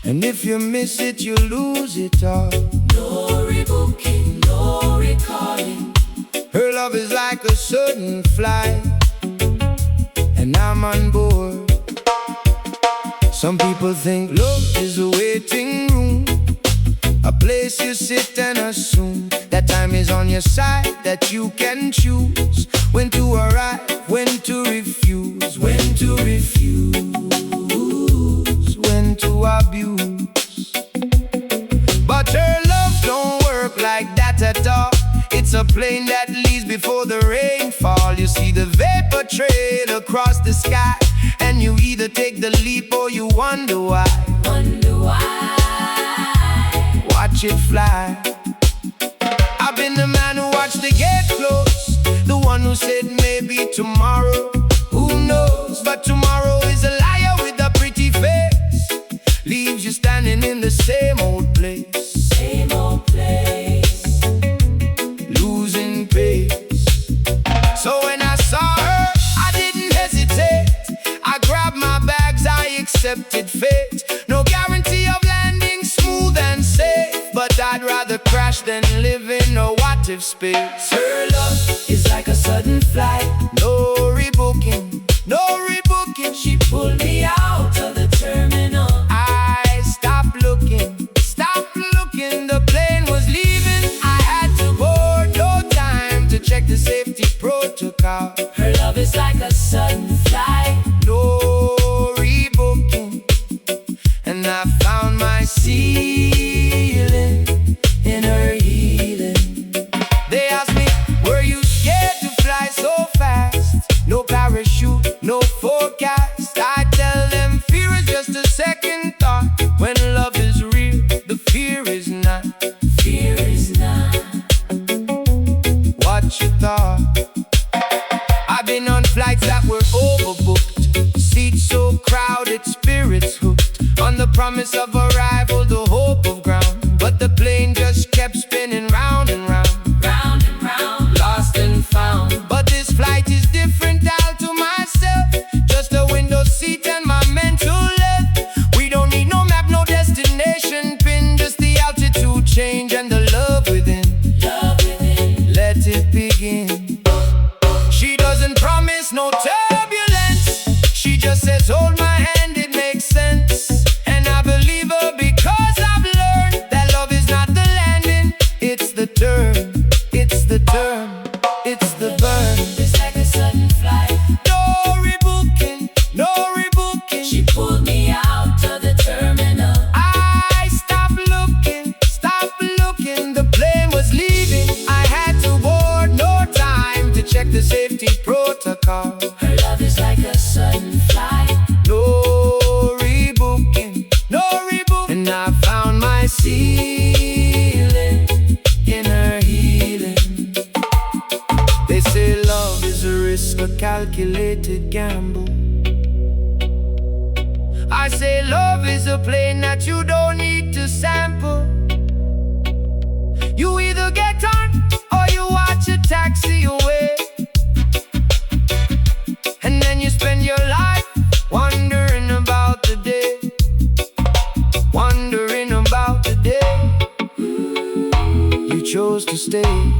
And if you miss it, you lose it all. No rebooking, no recalling. Her love is like a sudden flight, and I'm on board. Some people think love is a waiting room, a place you sit and assume that time is on your side, that you can choose when to arrive, when to refuse, when to refuse, when to abuse. But her love don't work like that at all. It's a plane that leaves before the rainfall. You see the vapor trail across the sky, and you either take the leap or you wonder why. Wonder why. Watch it fly. I've been the man who watched the gate close, the one who said maybe tomorrow. Who knows? But tomorrow is a liar with a pretty face, leaves you standing in the same old place. Same old place. Losing pace. So when I saw her, I didn't hesitate. I grabbed my bags, I accepted fate. No guarantee of landing smooth and safe, but I'd rather crash than live in a what-if space. Her love is like a sudden flight. No rebooking, no rebooking. She pulled me out of the terminal. I stopped looking, the plane was leaving. I had to board, no time to check the safety protocol. Her love is like a sudden flight. No rebooking, and I found my ceiling in her healing. They asked me, were you scared to fly so fast? No parachute, no forecast. I tell them fear is just a second thought. When love is real, the fear is not. Fear is not. What you thought? I've been on flights that were overbooked, seats so crowded, spirits hooked on the promise of arrival, the hope of ground. But the plane just kept spinning round and round, Round and round. lost and found. But this flight is different, all to myself, just a window seat and my mental left. We don't need no map, no destination pin, just the altitude change and the love within. Love within. Let it begin. She doesn't promise no turbulence, she just says hold my hand, it makes sense. And I believe her because I've learned that love is not the landing, it's the turn, it's the turn, it's the burn. It's like a sudden flight. No rebooking, no rebooking. She pulled me out of the terminal. I stopped looking, the plane was leaving. I had to board, no time to check the safety protocol. Her love is like a sudden flight. No rebooking, no rebooking. And I found my ceiling in her healing. They say love is a risk, a calculated gamble. I say love is a plane that you don't need to sample. You either get on or you watch a taxi away, and then you spend your life wondering about the day, wondering about the day you chose to stay.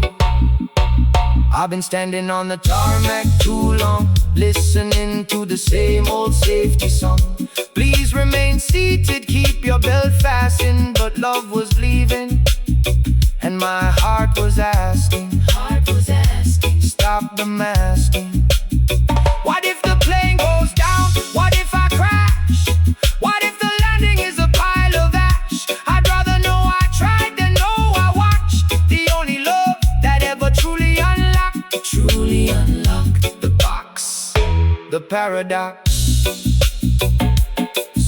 I've been standing on the tarmac too long, listening to the same old safety song. Please remain seated, keep your belt fastened. But love was leaving, and my heart was asking, stop the masking. What if the plane goes down? What if I crash? What if the landing is a pile of ash? I'd rather know I tried than know I watched. The only love that ever truly unlocked the box, the paradox.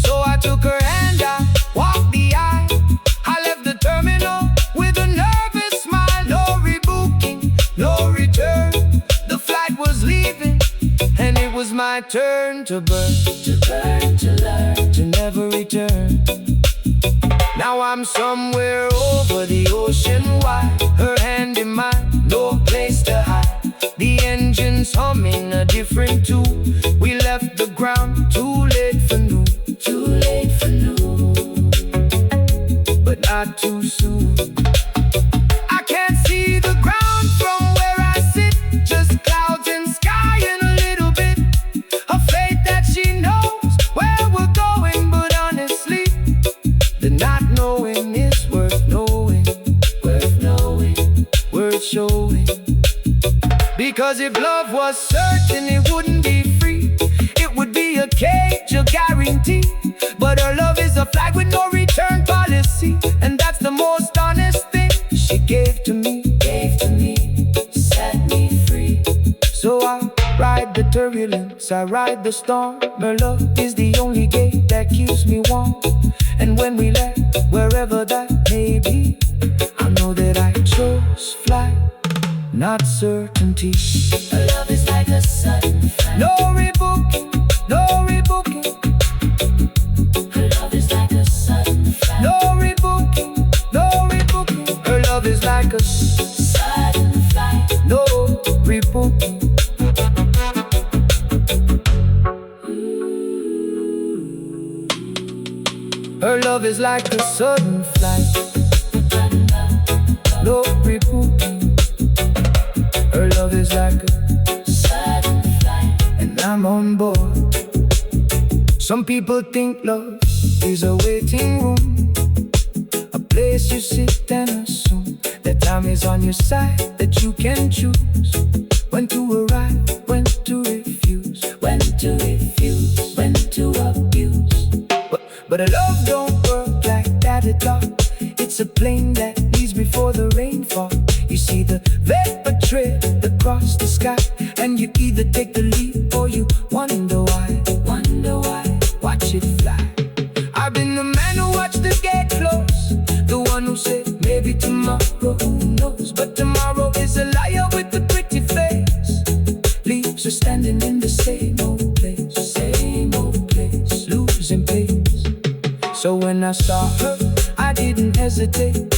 So I took her hand, I walked the aisle. I left the terminal with a nervous smile. No rebooking, no return. The flight was leaving, and it was my turn to burn, To learn. to never return. Now I'm somewhere over the ocean wide, her hand in mine, no place to hide. The engine's humming a different tune. We left the ground too late for noon. Too late for noon. not too soon. I can't see the ground from where I sit, just clouds and sky and a little bit of faith that she knows where we're going. But honestly, the not knowing is worth knowing, worth showing. Because if love was certain, it wouldn't be free. It would be a cage, a guarantee. But her love is a flag with no return policy, and that's the most honest thing she gave to me, set me free. So I ride the turbulence, I ride the storm. Her love is the only gate that keeps me warm. And when we left, wherever that may be, I know that I chose flight, not certainty. Her love is like a sudden flight. No rebooking, no rebooking. Her love is like a sudden flight. No rebooking, no rebooking. Her love is like a Sudden flight. no rebooking. Her love is like a sudden flight, no rebooking. Her love is like a Sudden flight. and I'm on board. Some people think love is a waiting room, a place you sit and assume that time is on your side, that you can choose when to arrive, when to refuse, When to refuse, when to abuse. but a love don't work like that at all. It's a plane that leaves before the rainfall. You see the vapor trail across the sky, and you either take the leap or you wonder why. Watch it fly. I've been the man who watched the gate close, the one who said maybe tomorrow, who knows. But tomorrow is a liar with a pretty face. Leaves are standing in the same old place, losing pace. So when I saw her, I didn't hesitate.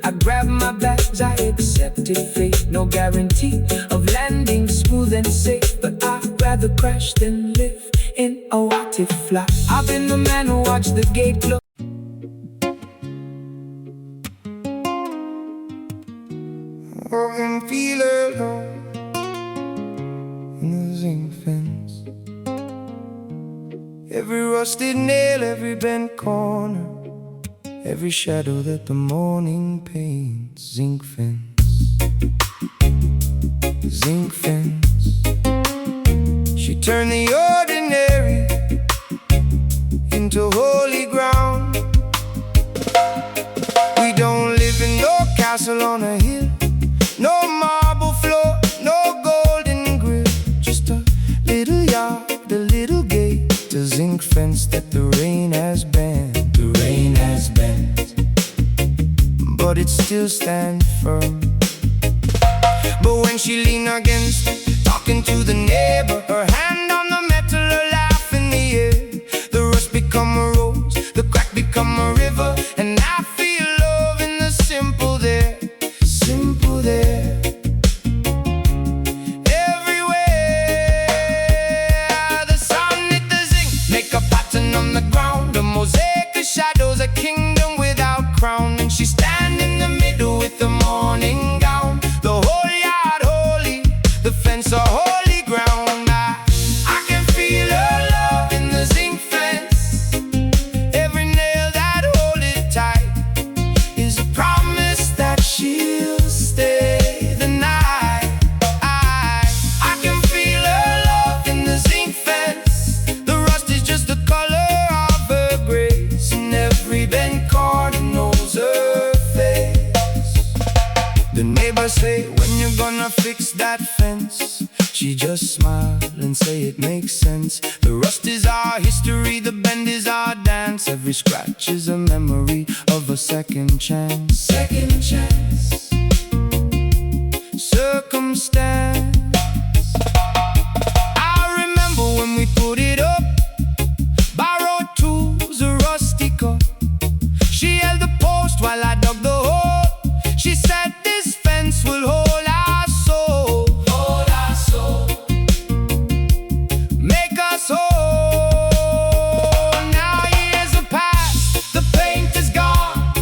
I grabbed my bags, I accepted fate. No guarantee of landing smooth and safe, but I'd rather crash than live in a what if fly. I've been the man who watched the gate close. I can feel alone in the zinc fence. Every rusted nail, every bent corner, every shadow that the morning paints. Zinc fence, zinc fence. She turned the ordinary into holy ground. We don't live in no castle on a hill, no marble floor, no golden grill. Just a little yard, a little gate, a zinc fence that the rain has bent. But it still stands firm. But when she leaned against it, talking to the neighbor, her hand on the metal, her laugh in the air, the rust become a rose, the crack become a river, and I feel love in the simple there, everywhere. The sun hit the zinc, make a pattern on the ground, a mosaic of shadows, a kingdom without crown. And she stand in the middle with the morning gown, the whole yard holy, the fence a holy ground. I can feel her love in the zinc fence. Every nail that hold it tight is a promise that she'll stay the night. I can feel her love in the zinc fence. The rust is just the color of her grace, and every bent corner knows her face. The neighbors say, when you gonna fix that fence? She just smile and say it makes sense. The rust is our history, the bend is our dance. Every scratch is a memory of a second chance. Circumstance. I remember when we put it up, borrowed tools, a rusty cut. She held the post while I dug the hole. She said this fence will hold our soul, make us whole. Now years have passed, the paint is gone,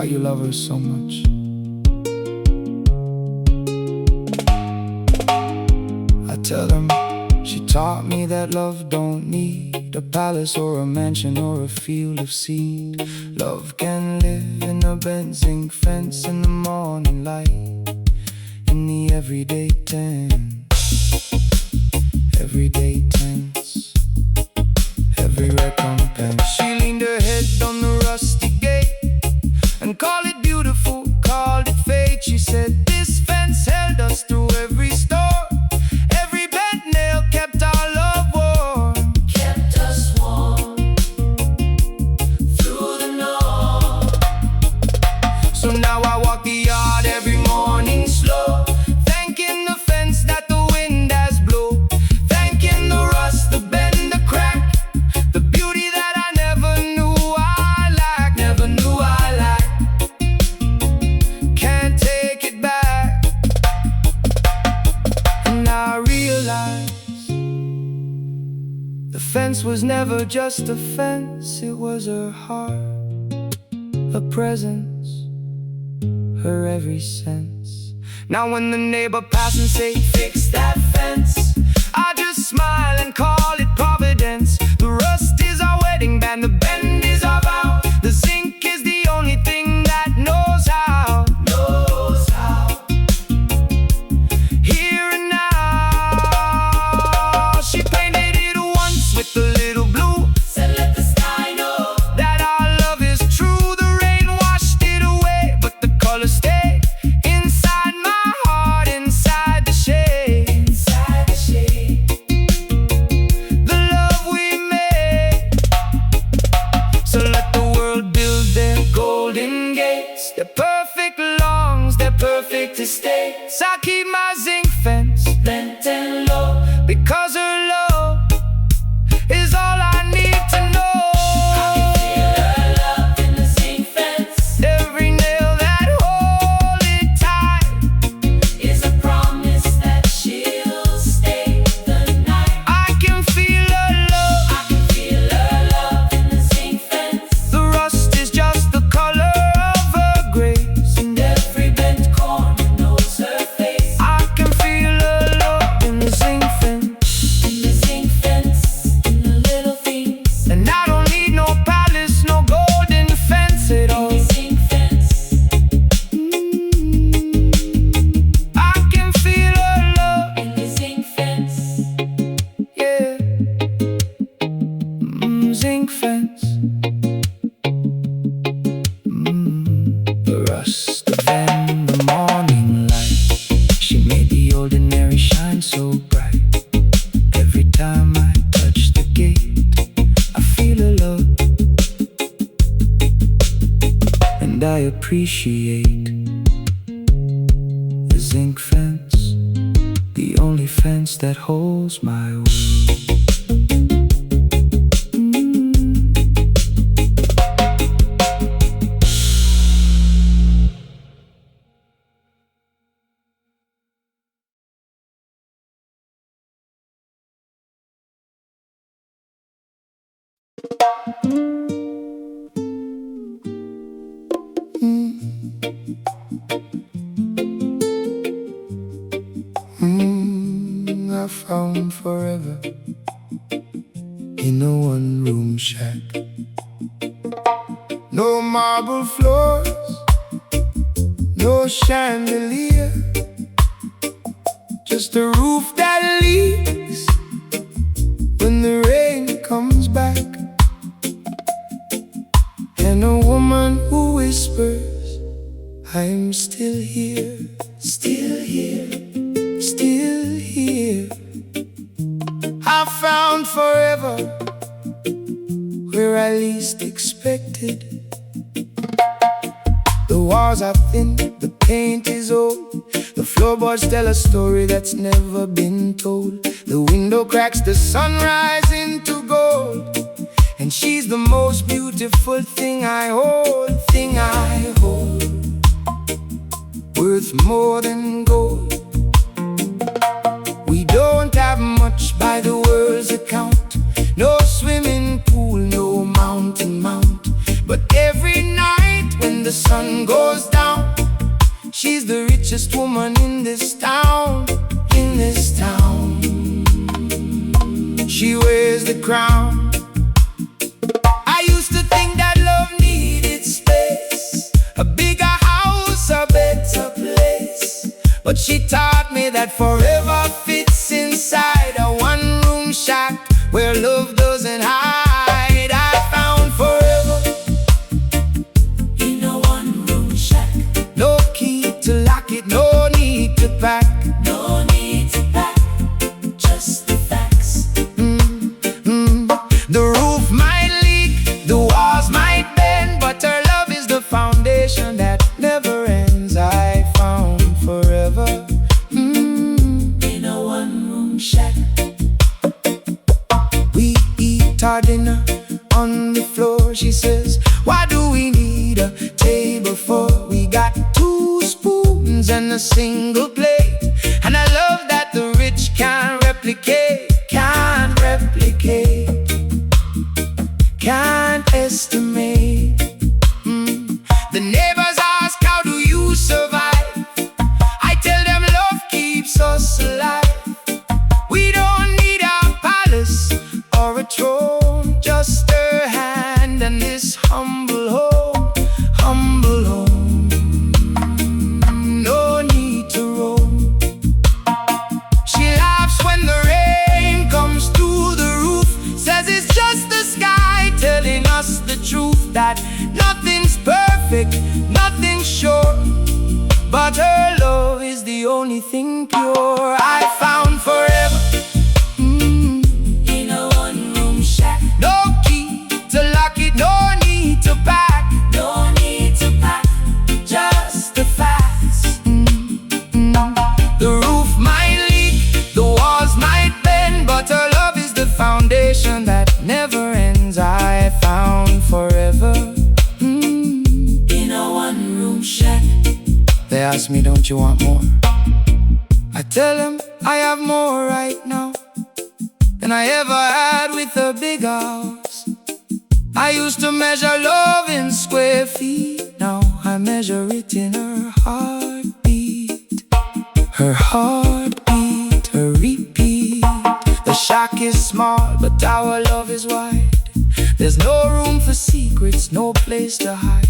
why you love her so much. I tell them she taught me that love don't need a palace or a mansion or a field of seed. Love can live in a bent zinc fence in the morning light, in the everyday tense, everyday tense, every recompense. She leaned her head on the rusty gate and called it beautiful, called it fate. She said this fence held us through every storm, every bent nail kept our love warm, kept us warm through the norm. So now I walk the yard every morning slow, thanking the fence that the wind has blown, thanking the rust, the bend, the crack, the beauty that I never knew I lacked, never knew I lacked. Can't take it back. And I realize the fence was never just a fence, it was her heart, a presence, her every sense. Now when the neighbor pass and say, fix that fence, I just smile and call it providence. The rust is our wedding band, the bend is our vow, the zinc is the only thing that knows how, knows how. Here and now, she painted it once with a little blue, Said let the sky know that our love is true. The rain washed it away, but the colors stay inside my heart, inside the shade, inside the shade. the love we made. So let the world build their golden gates, their perfect lawns, their perfect estates. I keep my zinc fence Bent and low, because her love is all I need to know. feel her love in the zinc fence. Every nail that hold it tight, Is a promise that she'll stay the night. I can feel her love. I can feel her love in the zinc fence. The rust is just the color of her grace, And every bent corner knows her face. I can feel her love in the zinc fence. In the zinc fence, in the little things. And I don't need no palace, no golden fence at In all. the zinc fence, I can feel her love, in the zinc fence. yeah. Zinc fence. The rust and the morning light, she made the ordinary shine so bright. Every time I touch the gate, I feel her love, and I appreciate the zinc fence, the only fence that holds my world. I found forever in a one-room shack. No marble floors, no chandelier, just a roof that leaks when the rain comes back, and a woman who whispers, I'm still here, still here, still here. I found forever where I least expected. The walls are thin, the paint is old, the floorboards tell a story that's never been told. The window cracks the sunrise into gold, and she's the most beautiful thing I hold, worth more than gold. We don't have much by the world's account, no swimming pool, no mountain mount, but every night when the sun She's the richest woman in this town, in this town. She wears the crown. I used to think that love needed space, a bigger house, a better place. But she taught me that forever fits inside a one-room shack where love doesn't hide. I found forever In a one-room shack. no key to lock it, no need to pack. No need to pack, just the facts. The roof might leak, the walls might bend, but her love is the foundation that never ends. I found forever In a one-room shack. We eat our dinner on the floor. She says, why do we need a table for? We got 2 spoons and a single plate. And I love that the rich can't replicate, can't replicate, can't estimate. The neighbors ask, how do you survive? I tell them love keeps us alive. We don't need a palace or a throne, just her hand and this humble home, humble home. No need to roam. She laughs when the rain comes through the roof, says it's just the sky telling us the truth, that nothing's perfect, nothing's sure, but her love is the only thing pure. I found forever In a one-room shack. no key to lock it, no need to pack. No need to pack, just the facts. The roof might leak, the walls might bend, but her love is the foundation that never ends. I found forever In a one-room shack. They ask me, don't you want more? I tell them I have more right now than I ever had with a big house. I used to measure love in square feet, now I measure it in her heartbeat. Her heartbeat, her repeat. The shack is small, but our love is wide. There's no room for secrets, no place to hide.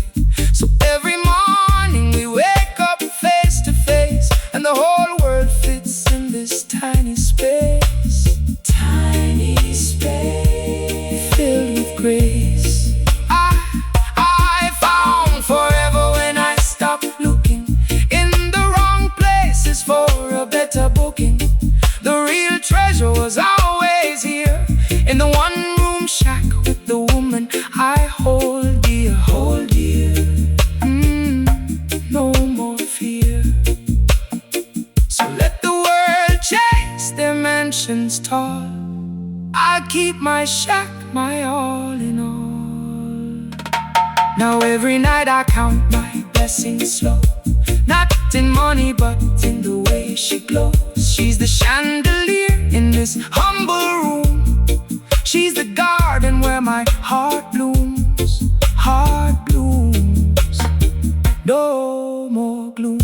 So every morning we wake up face to face, and the whole world fits in this tiny space. Tiny space. Filled with grace. I found forever when I stopped looking in the wrong places for a better booking. The real treasure was always here, in the one-room shack with the woman I hold dear, hold dear. No more fear. So let the world chase their mansions tall. I keep my shack, my all in all. Now every night I count my blessings slow, not in money but in the way she glows. She's the chandelier in this humble room. She's the garden where my heart blooms, heart blooms. No more gloom.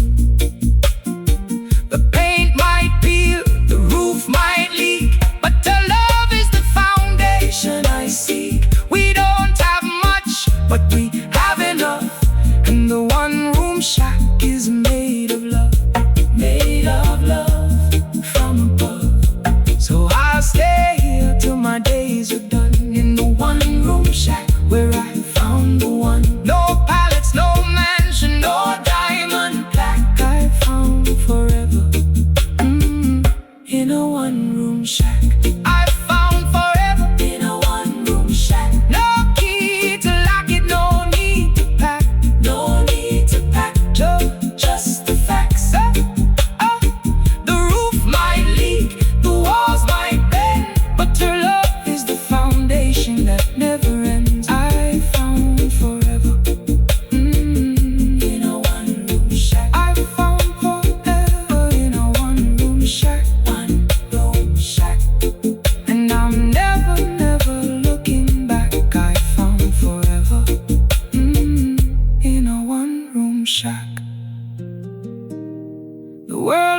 The paint might peel, the roof might leak, but the love is the foundation I seek. We don't have much, but we have enough, and the one-room shack is made of love, made of love from above. So I'll stay here till my days are done, in the one-room shack where I found the one. No palace, no mansion, no diamond plaque. I found forever in a one-room shack. I found forever In a one-room shack. no key to lock it, no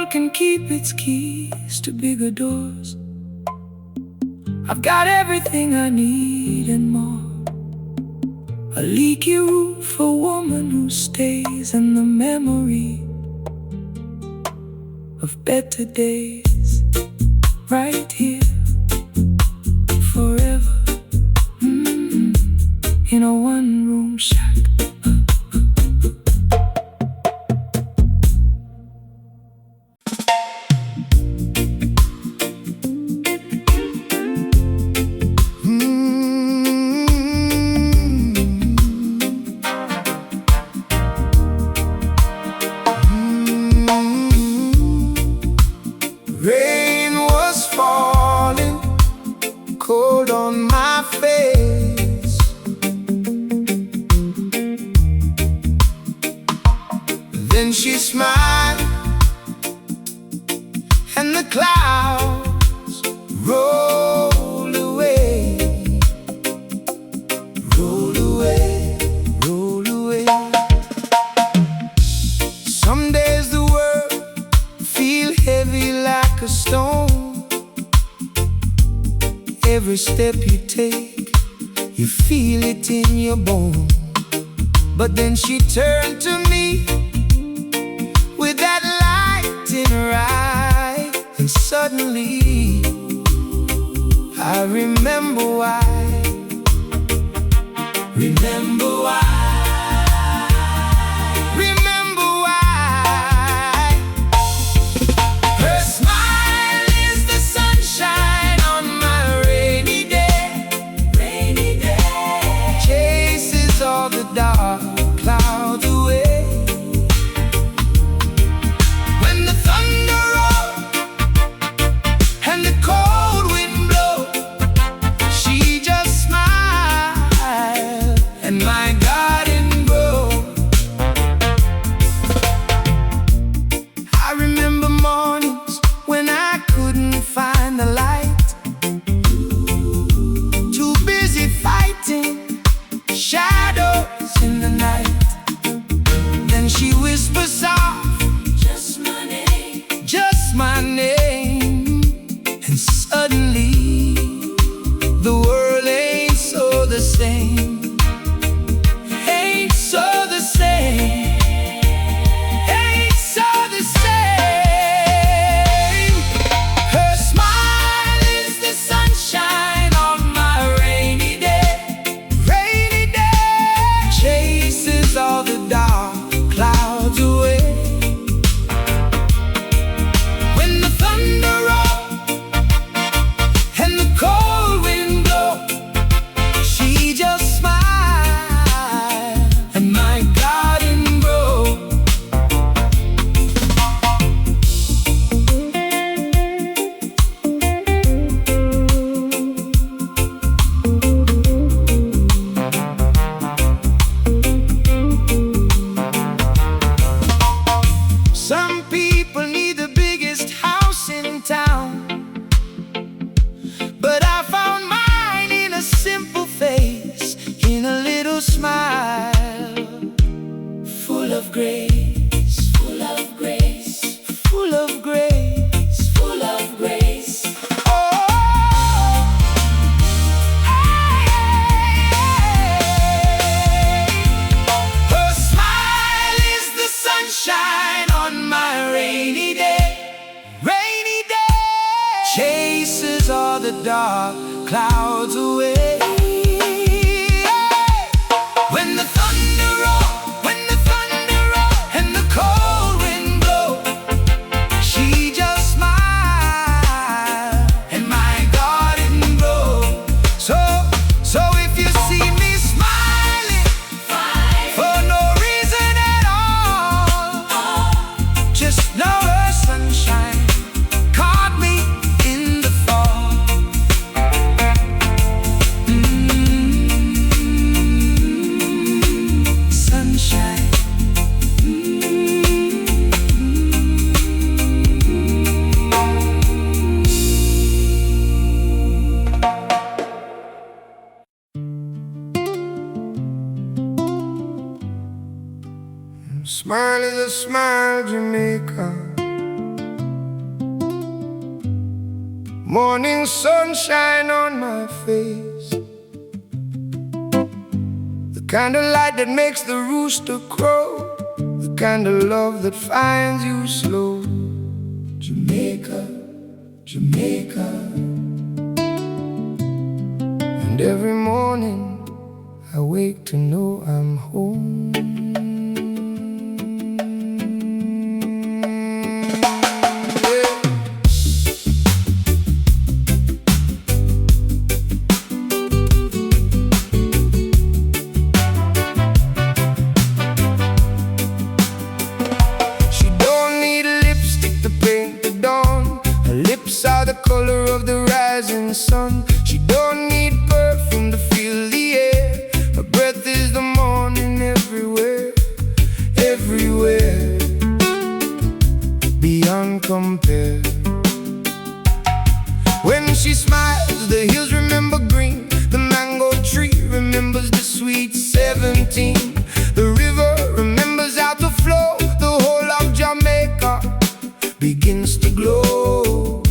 world can keep its keys to bigger doors. I've got everything I need and more. A leaky roof, a woman who stays, and the memory of better days right here forever. In a one-room shack. Rain was falling cold on my face. Then she smiled, and the clouds rolled away, rolled away, rolled away. Some days the world feel heavy like a stone. Every step you take, you feel it in your bone. But then she turned to me with that light in her eye, and suddenly I remember why. Remember why. Remember why. Her smile is the sunshine on my rainy day. Rainy day. Chases all the dark clouds away. When the thunder rolls and the cold wind blows, she just smiles and my garden grows. I remember mornings when I couldn't find the light, too busy fighting shadows in the night. Then she whispers soft, just my name, just my name. And suddenly the world ain't so the same. Ain't so the same. Ain't so the same. Her smile is the sunshine on my rainy day. Rainy day. Chases all the dark clouds away. When the thunder rolls and the cold wind blows, she just smiles and my garden grows. Some people need the biggest house in town, but I found mine in a simple face, in a little smile, full of grace, full of grace, full of grace, full of grace. Oh, her smile is the sunshine on my rainy day. Rainy day. Chases all the dark clouds away. When the thunder rolls, when the thunder rolls and the cold wind blows, she just smiles and my garden grows. So if you see me smiling for no reason at all, just know her sunshine caught me in the fall. Sunshine. Smile is a smile, Jamaica. Morning sunshine on my face, the kind of light that makes the rooster crow, the kind of love that finds you slow. Jamaica, Jamaica. And every morning I wake to know I'm home. Are the color of the rising sun. She don't need perfume to feel the air. Her breath is the morning everywhere, everywhere, beyond compare. When she smiles, the hills remember green, the mango tree remembers the sweet 17. The river remembers how to flow, the whole of Jamaica begins to glow,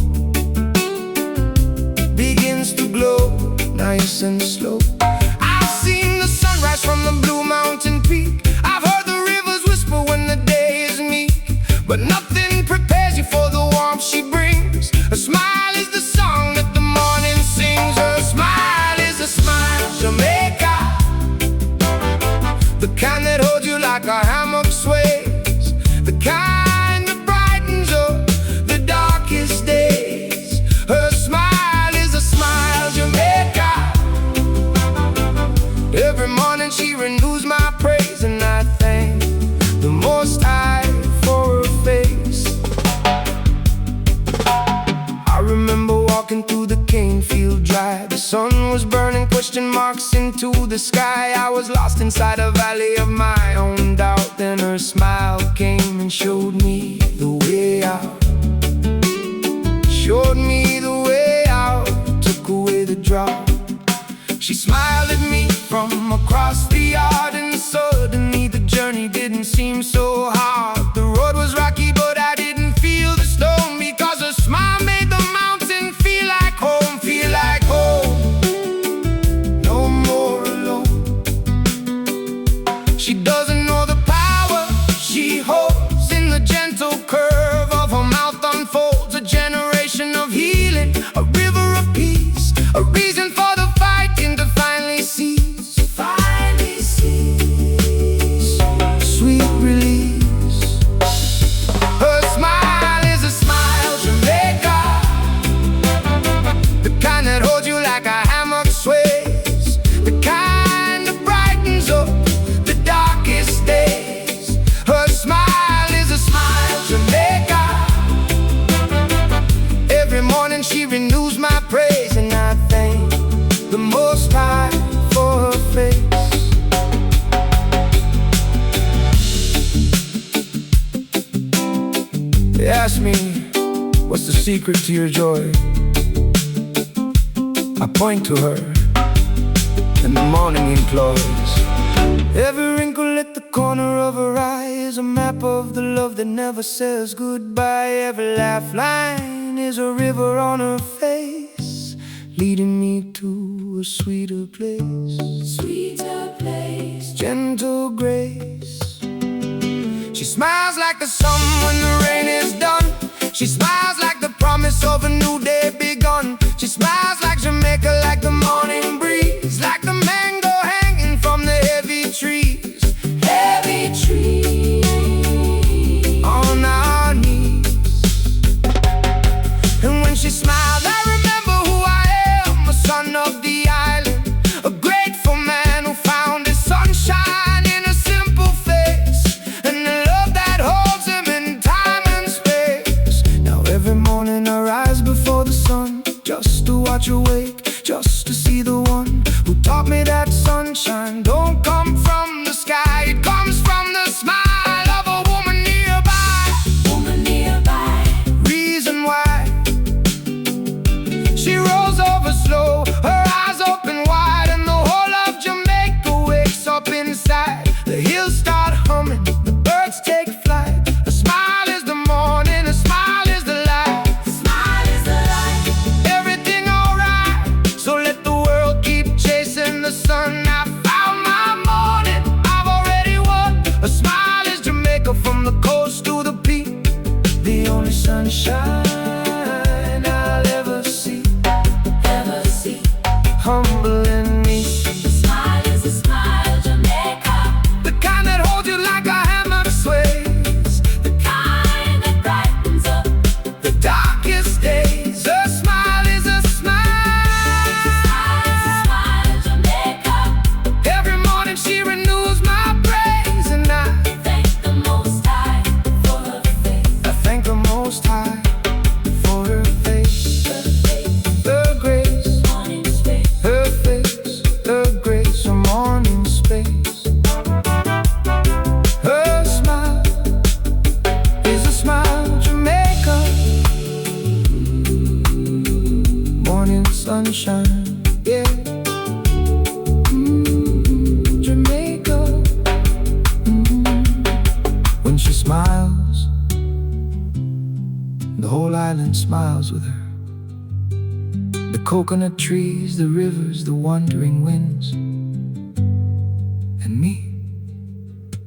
to glow, nice and slow. I've seen the sunrise from the blue mountain peak. I've heard the rivers whisper when the day is meek. But nothing prepares you for the warmth she brings. A smile is the song that the morning sings. Her smile is a smile, Jamaica, the kind that holds you like a hammock sways, the kind that brightens up the darkest days. Her smile, Jamaica. Every morning she renews my praise, and I thank the Most High for her face. I remember walking through the cane field dry. The sun was burning question marks into the sky. I was lost inside a valley of my own doubt. Then her smile came and showed me the way out, showed me the way out, took away the drought. She smiled at me from across the yard, and suddenly the journey didn't seem so hard. The road was rocky, but I didn't feel the stone, because her smile made the mountain feel like home, feel like home. No more alone. She doesn't know the power she holds in the gentle curve of her mouth unfolds. A generation of healing, a river of peace, a reason for the fighting to finally cease. Finally cease. Sweet release. Her smile is a smile, Jamaica, the kind that holds you like a hammock sways, the kind that brightens up the darkest days. Her smile is a smile, Jamaica. Every morning she renews my praise, and I thank the Most High for her face. They ask me, what's the secret to your joy? I point to her, and the morning employs. Every wrinkle at the corner of her eye is a map of the love that never says goodbye. Every laugh line is a river on her face, leading me to a sweeter place. Sweeter place, gentle grace. She smiles like the sun when the rain is done. She smiles like the promise of a new day begun. She smiles like Jamaica, like the morning breeze, like the mango hanging from the heavy trees. Heavy trees on our knees. And when she smiles, I remember who I am, a son of the island, a grateful man who found his sunshine in a simple face, and the love that holds him in time and space. Now every morning I rise before the sun, just to watch her wake, just to see the one who taught me that sunshine don't come from the sky, it comes from the smile of a woman nearby. Woman nearby. Reason why she rolls over slow, her eyes open wide, and the whole of Jamaica wakes up inside. The hills start humming, the birds take flight. A smile is the morning, a smile is the light. A smile is the light. sunshine I'll ever see. Humble in me. The smile is a smile, Jamaica. The kind that holds you like a hammock sways. The kind that brightens up The darkest days. A smile is a smile. the smile is a smile, Jamaica. Every morning she renews my praise. And I Thank the Most High for her face. thank the Most High for her face. Her face, Her grace. morning space. Her face, her grace, her morning space. Her smile is a smile, Jamaica. Morning sunshine, yeah. Jamaica. When she smiles, the whole island smiles with her. The coconut trees, the rivers, the wandering winds. And me,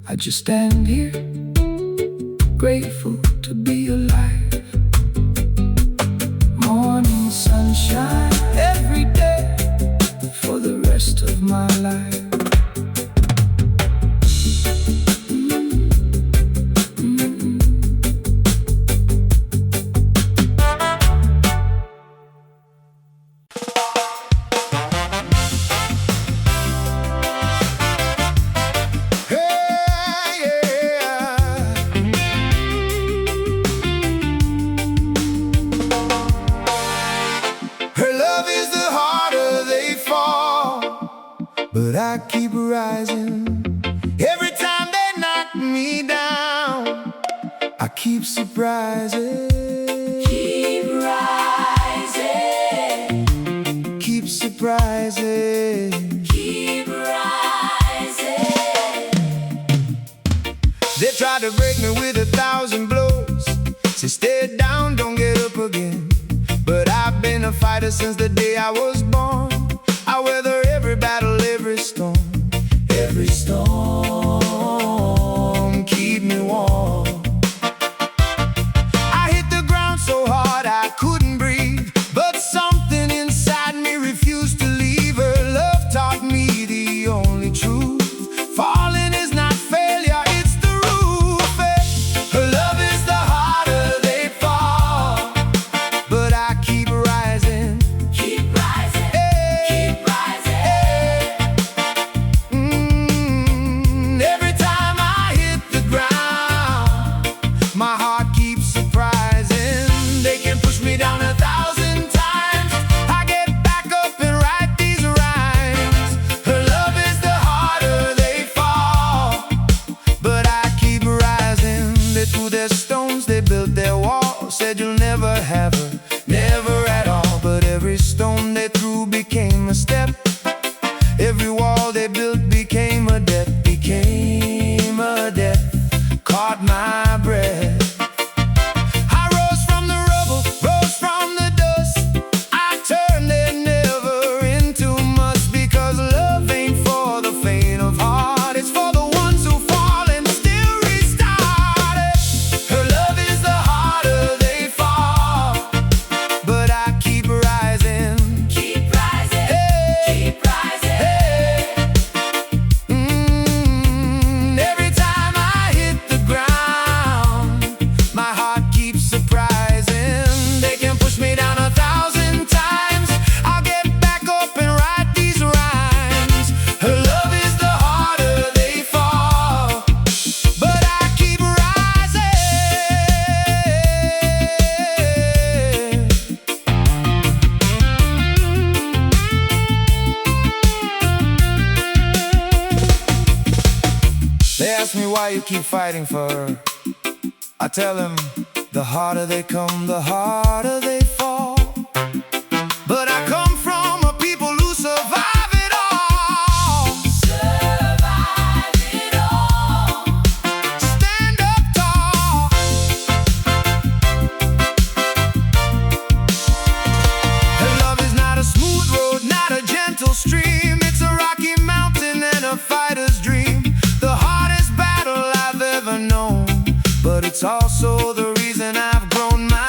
I just stand here, grateful to be alive. Morning sunshine every day for the rest of my life. Her love is the harder they fall, but I keep rising. Every time they knock me down, I keep surprising. Keep rising, Keep surprising. keep rising. They tried to break me with 1,000 blows. Say stay down, don't get up again. But I've been a fighter since the day I was born. I weather every battle, every storm. Every storm keep me warm. I hit the ground so hard I couldn't breathe, but something inside me refused to leave. Her love taught me the only truth. Falling is not failure, it's the roof. Her love is the harder they fall, but I keep rising. Keep rising, keep rising. Every time I hit the ground, my heart keeps surprising. They can push me down 1,000 times, I get back up and write these rhymes. Her love is the harder they fall, but I keep rising. They threw their stones, they built their walls, said you'll never have her, never at all. But every stone they threw became a step. Every wall they built became a death, became a death. Caught my breath. I rose from the rubble, rose from the dust. I turned it never into much, because love ain't for the faint of heart. It's for the ones who fall and still restart it. Her love is the harder they fall, but I keep rising. Keep rising, keep rising. Every time I hit the ground, my heart keeps surprising. They can push me down 1,000 times, I'll get back up and write these rhymes. Her love is the harder they fall, but I keep rising. They ask me why you keep fighting for her. I tell them the harder they come, the harder they fall. But I come from a people who survive it all. Survive it all. Stand up tall. Her love is not a smooth road, not a gentle stream. It's a rocky mountain and a fighter's dream. The hardest battle I've ever known, but it's also the reason I've grown my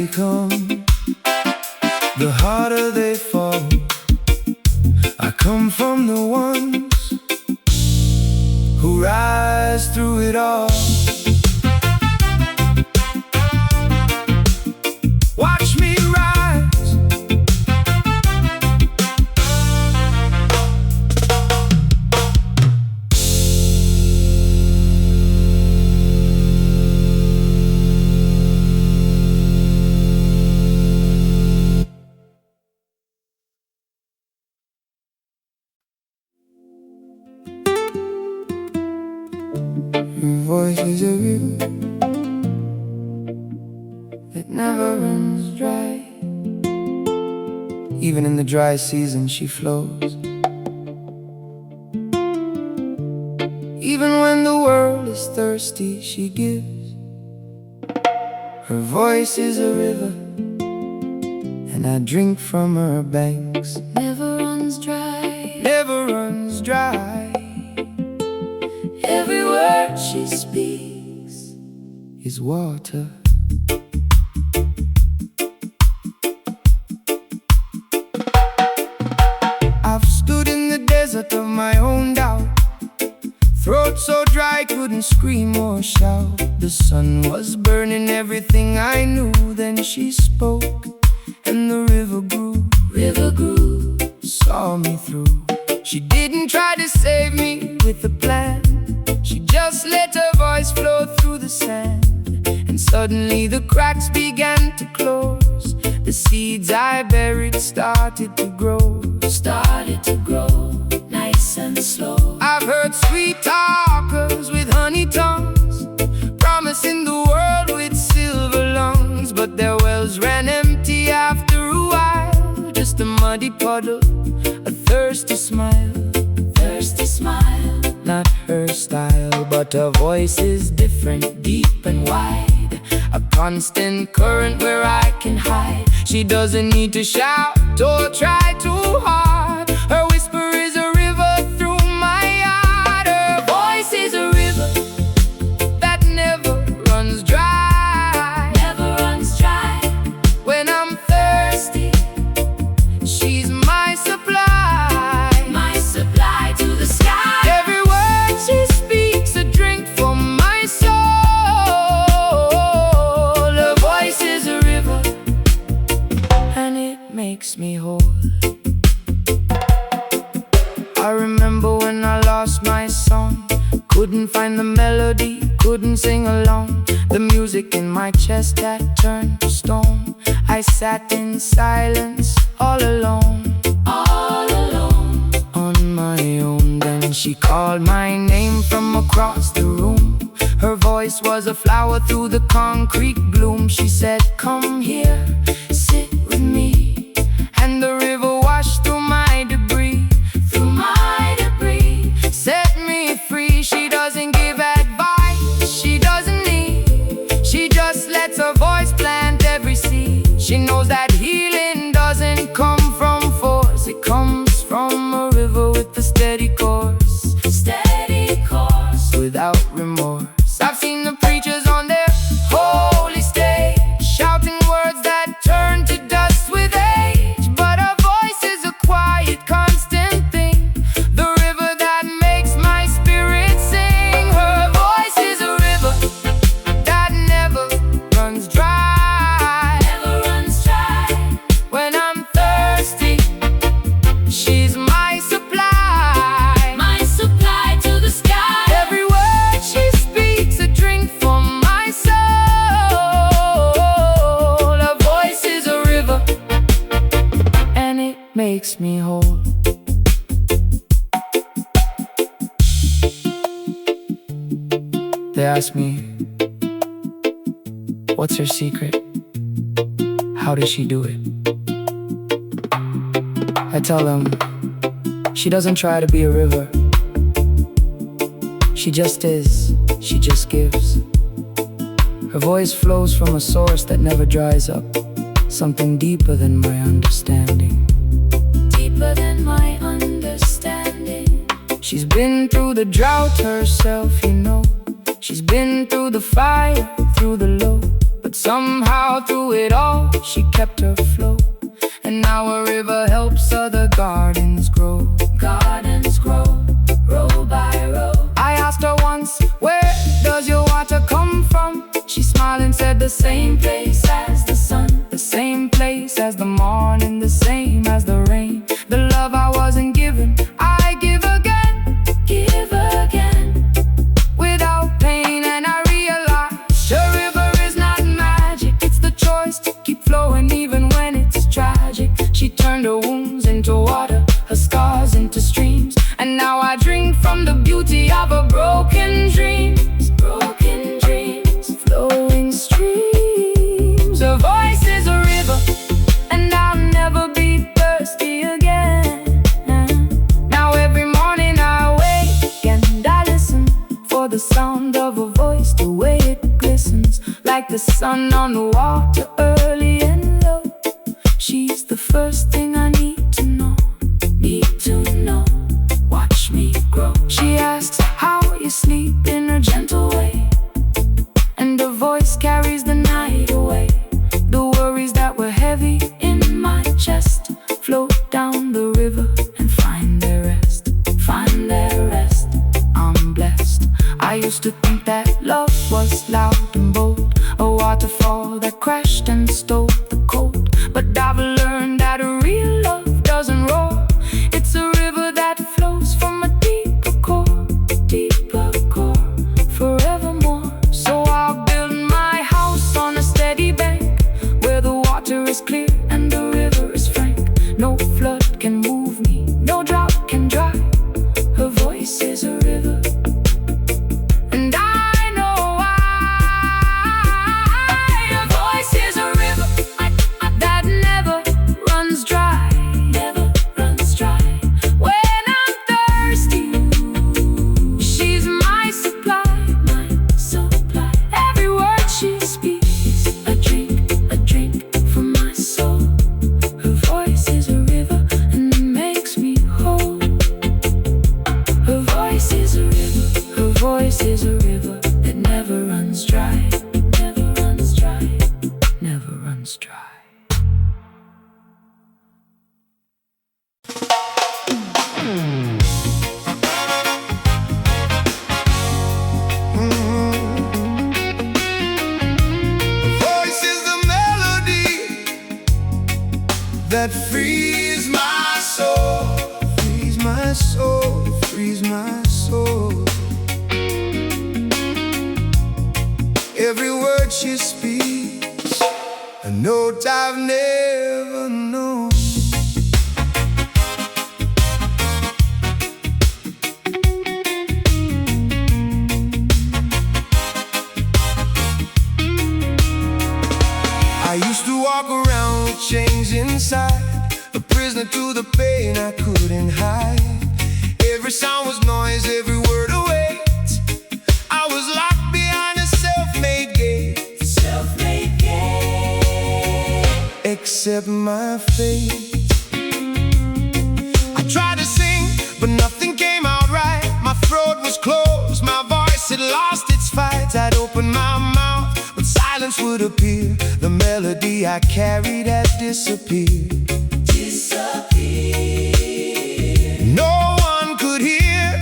they come, the harder they fall. I come from the ones who rise through it all. Watch me rise. Her voice is a river that never runs dry. Even in the dry season she flows. Even when the world is thirsty she gives. Her voice is a river and I drink from her banks. Never runs dry. Never runs dry. Every word she speaks is water. I've stood in the desert of my own doubt, throat so dry couldn't scream or shout. The sun was burning everything I knew. Then she spoke and the river grew. River grew. Saw me through. She didn't try to save me with a plan. She just let her voice flow through the sand. And suddenly the cracks began to close. The seeds I buried started to grow. Started to grow, nice and slow. I've heard sweet talkers with honey tongues, promising the world with silver lungs. But their wells ran empty after a while. Just a muddy puddle, a thirsty smile. Thirsty smile. Not her style, but her voice is different, deep and wide. A constant current where I can hide. She doesn't need to shout or try too hard. Her whisper is a river through my heart. Her voice is a river that never runs dry. Never runs dry. When I'm thirsty, she's my supply. My supply to the sky. Every word she speaks a drink for my soul. Her voice is a river and it makes me whole. I remember when I lost my song, couldn't find the melody, couldn't sing along. The music in my chest had turned to stone. I sat in silence, all alone. All alone. On my own. Then she called my name from across the room. Her voice was a flower through the concrete gloom. She said, come here, sit with me. And the river washed through my debris. Through my debris. Set me free. She doesn't give advice, she doesn't need. She just lets her voice plant every seed. She knows that healing doesn't come from force. It comes from a river with a steady course. Steady course. Without remorse. I've seen the preachers on their holy stage, shouting words that turn to dust with age. But her voice is a quiet, constant thing, the river that makes my spirit sing. Her voice is a river that never runs dry. Never runs dry. When I'm thirsty, she's my supply. My supply to the sky. Every word she speaks a drink for my soul. Her voice is a river and it makes me whole. They ask me, what's her secret? How does she do it? I tell them, she doesn't try to be a river. She just is, she just gives. Her voice flows from a source that never dries up, something deeper than my understanding. Deeper than my understanding. She's been through the drought herself, you know. She's been through the fire, through the low. But Somehow through it all, she kept her flow. And now a river helps other gardens grow. Gardens grow, row by row. I asked her once, where does your water come from? She smiled and said, the same place as the sun, the same place as the morning, the same as the rain. The love I wasn't given, I give again, Give again. without pain. And I realized a river is not magic, it's the choice to keep flowing even when it's tragic. She turned her wounds into water, her scars into streams, and now I drink from the beauty of her broken dreams. Broken dreams. Flowing streams. Her voice is a river, and I'll never be thirsty again. Now every morning I wake and I listen for the sound of her voice, the way it glistens like the sun on the water, early and low. She's the first thing I need to know. Need to know. Watch me grow. She asks how you sleep in a gentle way, and her voice carries the night away. The worries that were heavy in my chest float down the river and find their rest. Find their rest. I'm blessed. I used to think that love was loud and bold, a waterfall that crashed and stole the cold. But I've learned that a real love doesn't roar. It's a river that flows from a deeper core, Deeper core. forevermore. So I'll build my house on a steady bank, where the water is clear and the river is frank. No flood can move me, no drought can dry. Her voice is a river, and I know why. Her voice is a river that never runs dry. Never runs dry. When I'm thirsty, she's my supply. My supply. Every word she speaks, A drink from my soul. her voice is a river and it makes me whole. Her voice is a river, her voice is a river that never runs dry. Never runs dry. Never runs dry. Voice is the melody that frees my soul, frees my soul, frees my soul. Every word she speaks, a note I've never known. I used to walk around with chains inside, a prisoner to the pain I couldn't hide. Every sound was noise, every word a weight. I was locked behind a self-made gate. Self-made gate. Except my fate. I tried to sing, but nothing came out right. My throat was closed, my voice had lost its fight. I'd open my mouth, but silence would appear. The melody I carried had disappeared. Disappear. No one could hear.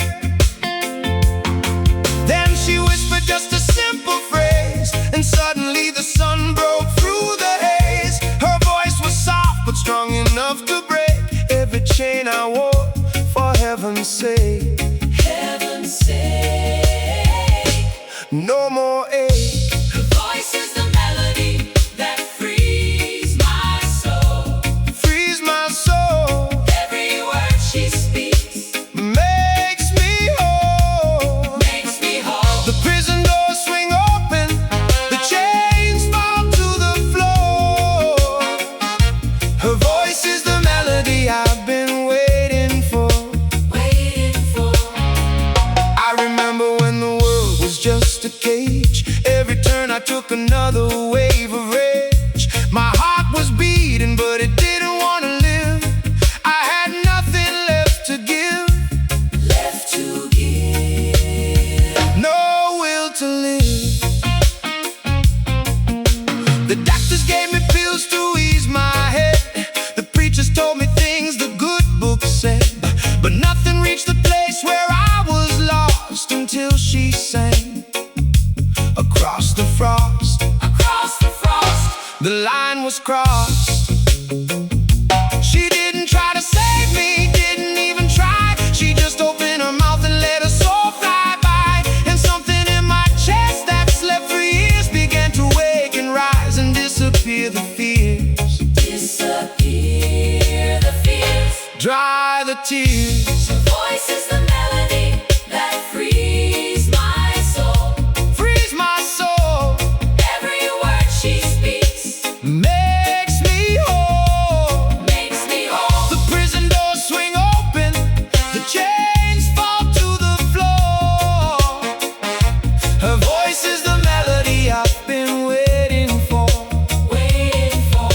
Then she whispered just a simple phrase, and suddenly the sun broke through the haze. Her voice was soft but strong enough to break every chain I wore, for heaven's sake. Heaven's sake. No more ache. Her voice is the melody that frees my soul. Frees my soul. Every word she speaks Makes me whole. makes me whole. The prison doors swing open, the chains fall to the floor. Her voice is the melody I've been waiting for. Waiting for. I remember when the world was just a cage. Every turn I took another wave of rage. My heart was beating, but it didn't want to live. I had nothing left to give. Left to give. No will to live. dry the tears. Her voice is the melody that frees my soul. Frees my soul, Every word she speaks makes me whole. makes me whole. The prison doors swing open, the chains fall to the floor. Her voice is the melody I've been waiting for. Waiting for.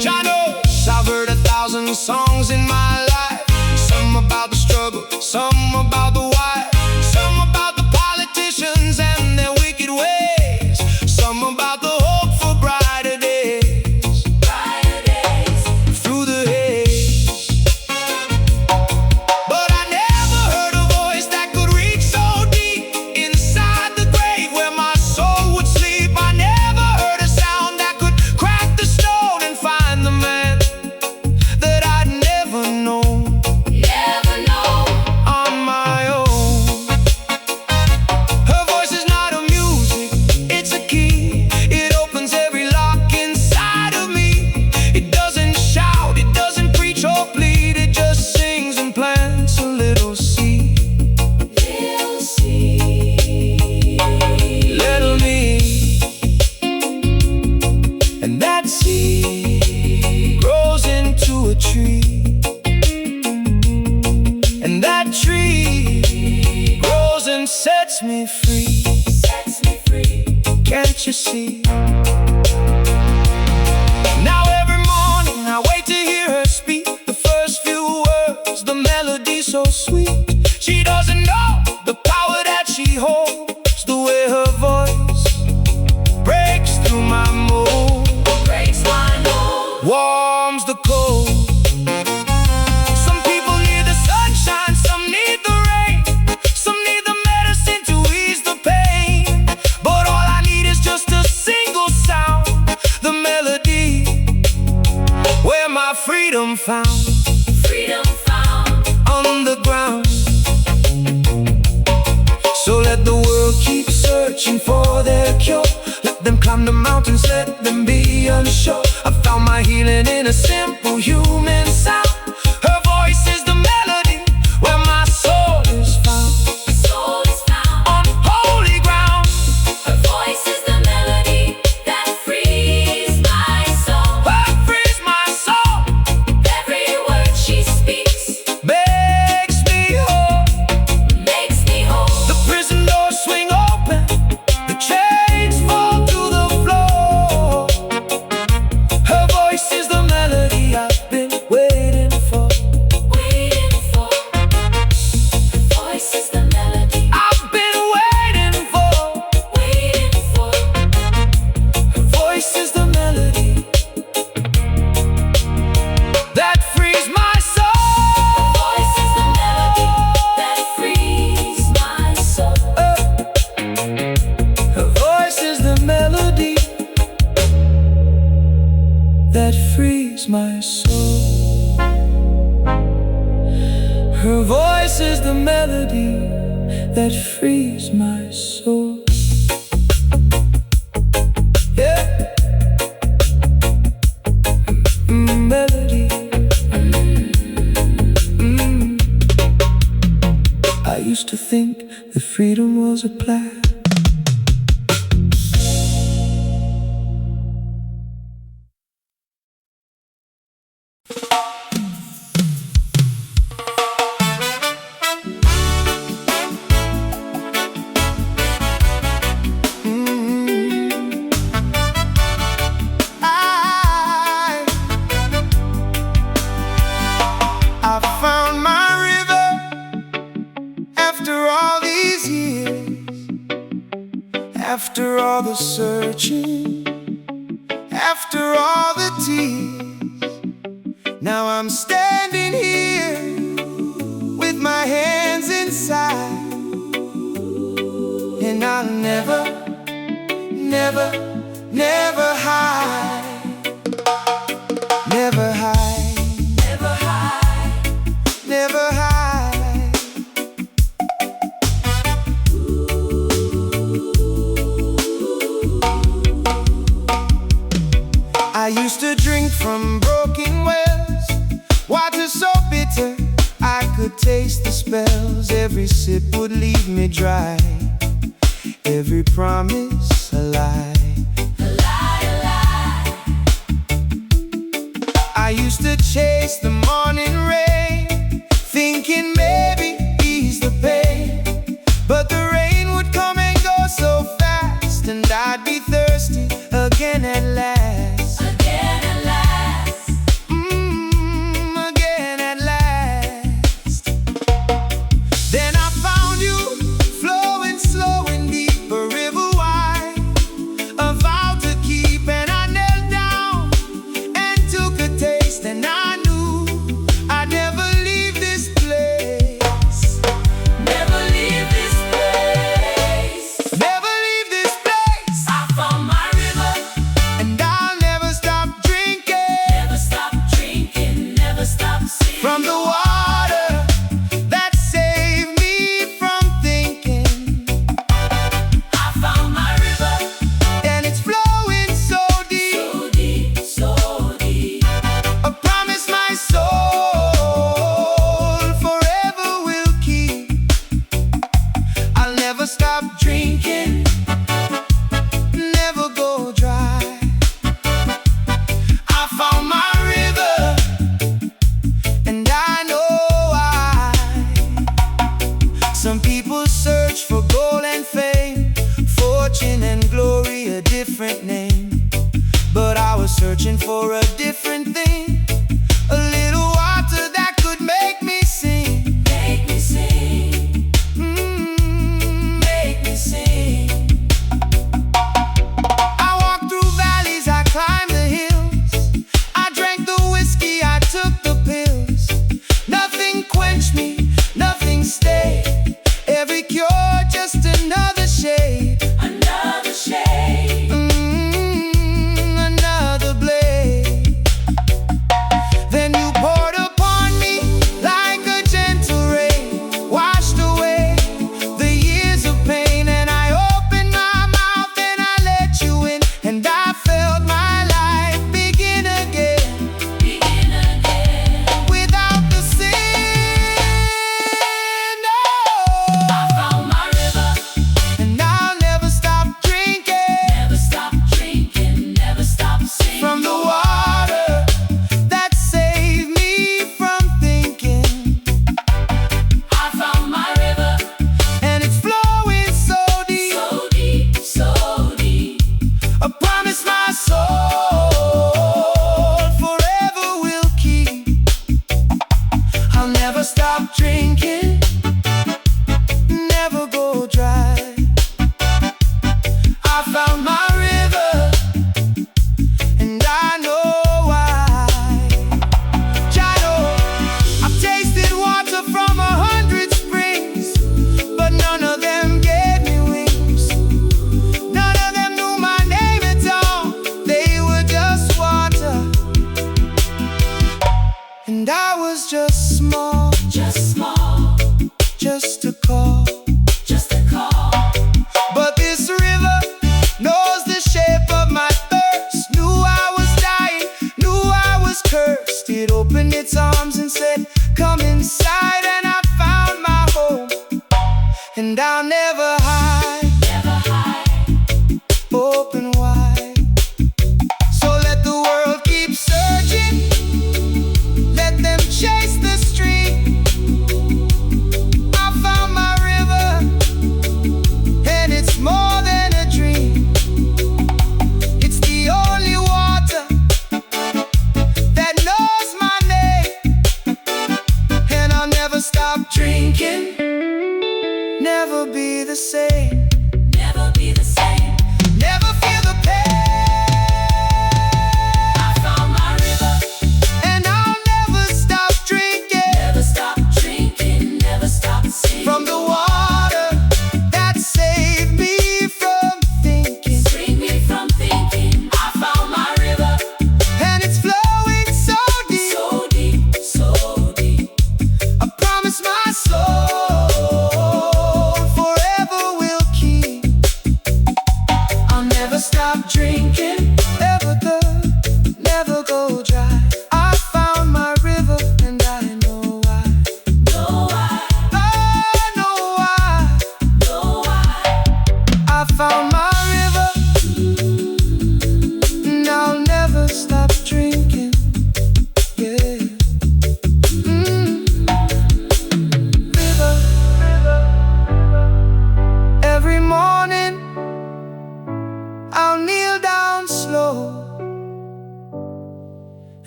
Jah knows I've heard 1,000 songs in my life. Some about the struggle, some about the why, some about the politicians and their wicked ways, some about the hope for brighter days Brighter days. through the haze. But I never heard a voice that could reach so deep inside the grave where my soul would sleep. I never heard a sound that could crack the stone and find the man that I'd never known Never know. on my own. Her voice is not a music, it's a key. It opens every lock inside of me. It doesn't shout, it doesn't preach or plead. It just sings and plants a little seed. We'll see. Little me. And that seed grows into a tree. And that tree grows and sets me free. Sets me free. Can't you see? Now every morning I wait to hear her speak. The first few words, the melody so sweet. She doesn't know the power that she holds. The way her voice breaks through my mold, Breaks my mold. warms the cold. Some people need the sunshine, some need the rain, some need the medicine to ease the pain. But all I need is just a single sound, the melody where my freedom found Freedom found. on the ground. So let the world keep searching for their cure. Let them climb the mountains, let them be unsure. I found my healing in a simple human sound. Her voice is the melody where my soul is found Soul is found. on holy ground. Her voice is the melody that frees my soul. What frees my soul Every word she speaks makes me whole. makes me whole. The prison doors swing open, the chains fall to the floor. Her voice is the melody I've been waiting for. Waiting for. Her voice is the melody. I've been waiting for. Waiting for. Her voice is the melody that frees my soul. Voice is the melody that frees my soul. Her voice is the melody that frees my soul. Her voice is the melody that frees my soul. Yeah. Melody. I used to think that freedom was a plan. I found my river after all these years, after all the searching, after all the tears. Now I'm standing here with my hands inside, and I'll never, never, never hide. Never hide, Never hide. never hide. I used to drink from broken wells, water so bitter I could taste the spells. Every sip would leave me dry, every promise a lie. A lie, a lie. I used to chase the morning rain, thinking maybe ease the pain. But the rain would come and go so fast, and I'd be thirsty again at last. Again at last. Again at last. Then I found you, flowing slow and deep, a river wide, a vow to keep. And I knelt down and took a taste, and I knew I'd never leave this place. Never leave this place. Never leave this place. I found my river. And I'll never stop drinking Never stop drinking, never stop singing. from the water that saved me from thinking. I found my river. And it's flowing so deep, So deep, so deep. a promise my soul forever will keep. I'll never stop drinking, never go dry. I found my river, and I know why. Some people search for gold and fame, fortune and glory, a different name. But I was searching for a different thing, a little water that could make me sing. Make me sing, Make me sing. I walked through valleys, I climbed the hills, I drank the whiskey, I took the pills. Nothing quenched me, nothing stayed, every cure just another shade. another shade. Another blade. Then you poured upon me like a gentle rain, washed away the years of pain. And I opened my mouth and I let you in, and I felt my life begin again, Begin again. without the sin. I found my river. And I'll never stop drinking Never stop drinking, never stop singing. from the water that saved me from thinking. I found my river. And it's flowing so deep, So deep, so deep. a promise my soul forever will keep. I'll never stop drinking, never go dry. I found my river, and I know why. Chino, I've tasted water from 100 springs, but none of them gave me wings. None of them knew my name at all, they were just water. And I was just small, Just small, just a call. just a call. But this river knows the shape of my thirst. Knew I was dying, knew I was cursed. It opened its arms and said, come inside. And I found my home, and I'll never hide, Never hide. open wide. So let the world keep searching, let them chase the stream. I found my river, and it's more than a dream. It's the only water that knows my name. And I'll never stop drinking, never be the same. Never be the same. Never feel the pain. I found my river. And I'll never stop drinking Never stop drinking, never stop singing. from the water that saved me from thinking. Bring me from thinking. I found my river. And it's flowing so deep, So deep, so deep. I promise my soul forever will keep. I'll never stop drinking, ever the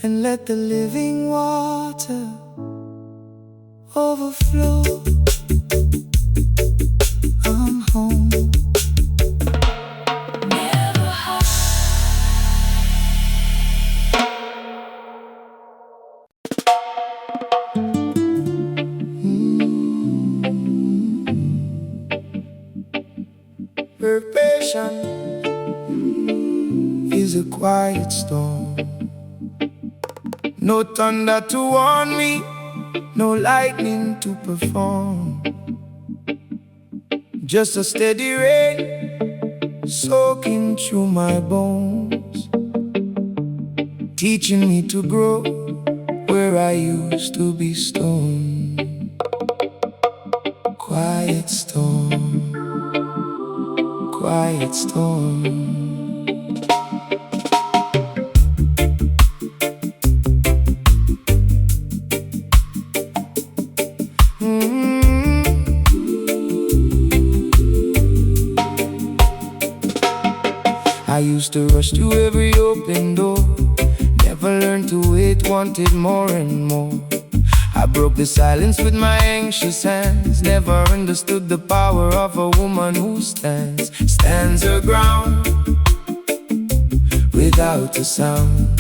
and let the living water overflow. I'm home. Never hide. Perfection is a quiet storm. No thunder to warn me, no lightning to perform. Just a steady rain soaking through my bones, teaching me to grow where I used to be stone. Quiet storm, quiet storm. I used to rush to every open door, never learned to wait, wanted more and more. I broke the silence with my anxious hands, never understood the power of a woman who stands her ground without a sound.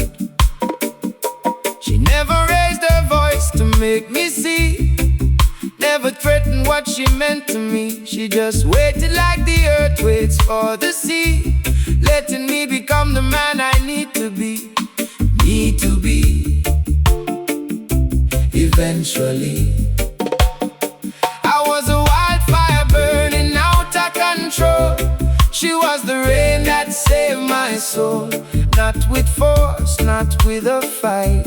She never raised her voice to make me see, never threatened what she meant to me. She just waited like the earth waits for the sea, letting me become the man I need to be. Eventually, I was a wildfire burning out of control. She was the rain that saved my soul. Not with force, not with a fight,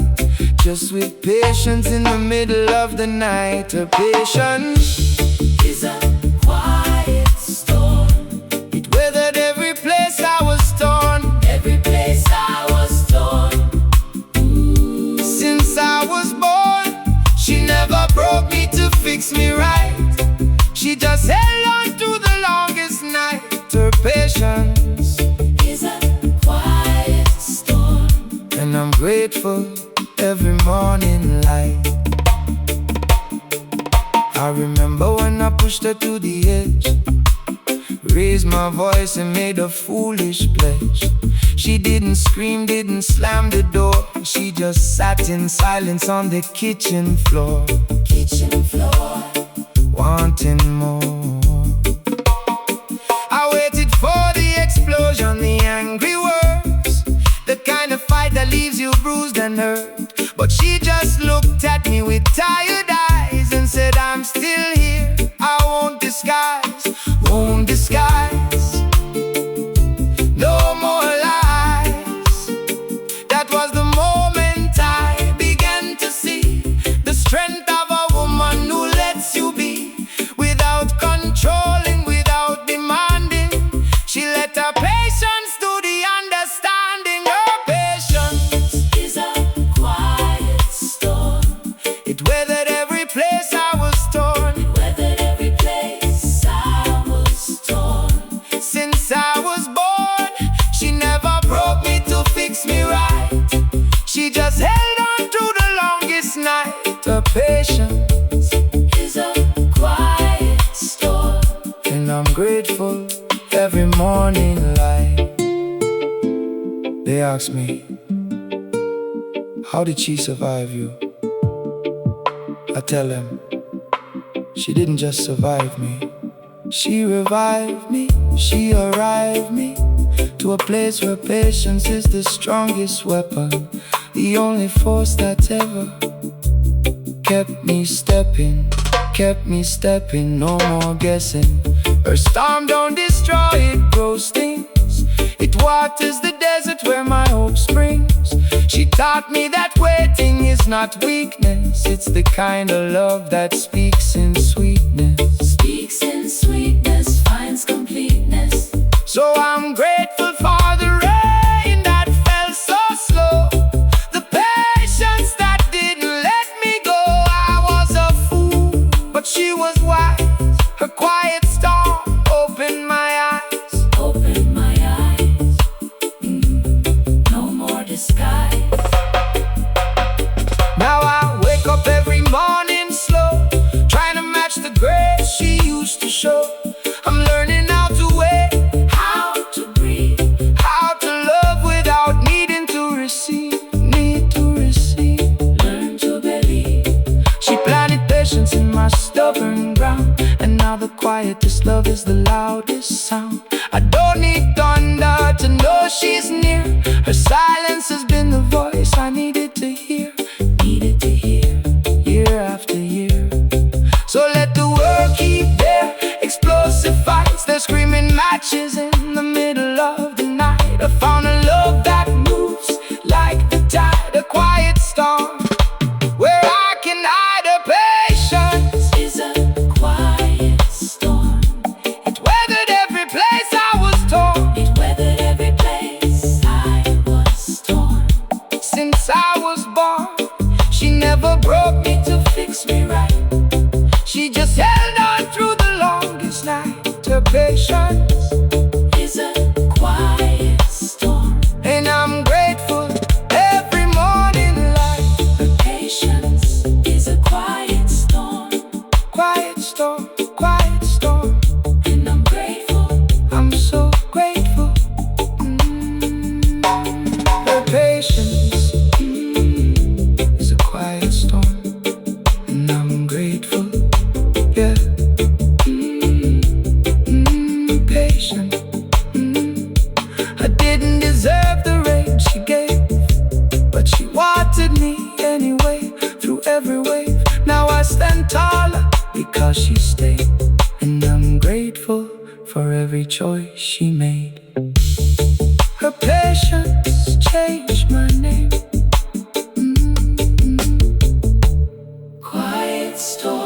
just with patience in the middle of the night. Her patience Is a quiet storm. it weathered every place I was torn. Every place I was torn. Since I was born, she never broke me to fix me right. She just held on through the longest night. Her patience Is a quiet storm. and I'm grateful every morning light. I remember when I pushed her to the edge, raised my voice and made a foolish pledge. She didn't scream, didn't slam the door, she just sat in silence on the kitchen floor, wanting more. I waited for the explosion, the angry words, the kind of fight that leaves you bruised and hurt. But she just looked at me with tired eyes and said, I'm still here, I won't disguise, won't disguise. No more lies. That was the moment I began to see the strength of a woman who lets you be, without controlling, without demanding. She let her patience do the understanding. Her patience Is a quiet storm. it weathered every place I was torn. Weathered every place I was torn. Since I was born, she never broke me to fix me right. She just held on through the longest night. Her patience Is a quiet storm. and I'm grateful every morning light. They ask me, how did she survive you? I tell them, she didn't just survive me, she revived me. She arrived me to a place where patience is the strongest weapon, the only force that ever kept me stepping, no more guessing. Her storm don't destroy, it grows things. It waters the desert where my hope springs. She taught me that waiting is not weakness, it's the kind of love that speaks in sweetness. Speaks in sweetness, finds completeness. So I'm grateful for the rain that fell so slow, the patience that didn't let me go. I was a fool, but she was wise. Her quiet storm opened my eyes. Open my eyes. No more disguise. quietest love is the loudest sound. I don't need thunder to know she's near. Her silence has been the voice I needed to hear, year after year. So let the world keep their explosive fights. They're screaming matches in the middle of the night. I found a love that moves like the tide, a quiet storm where I can hide her patience. Is a quiet storm. It weathered every place I was torn. It weathered every place I was torn. Since I was born, she never broke me to fix me right. She just held on through the longest night. Her patience Is a quiet storm. and I'm grateful every morning light. Her patience is a quiet storm. Quiet storm, quiet storm, And I'm grateful. I'm so grateful. Her patience is a quiet storm, and I'm grateful. Yeah. Patient. I didn't deserve the rain she gave, but she watered me anyway through every wave. Now I stand taller because she stayed, and I'm grateful for every choice she made. Her patience changed my name. Quiet storm.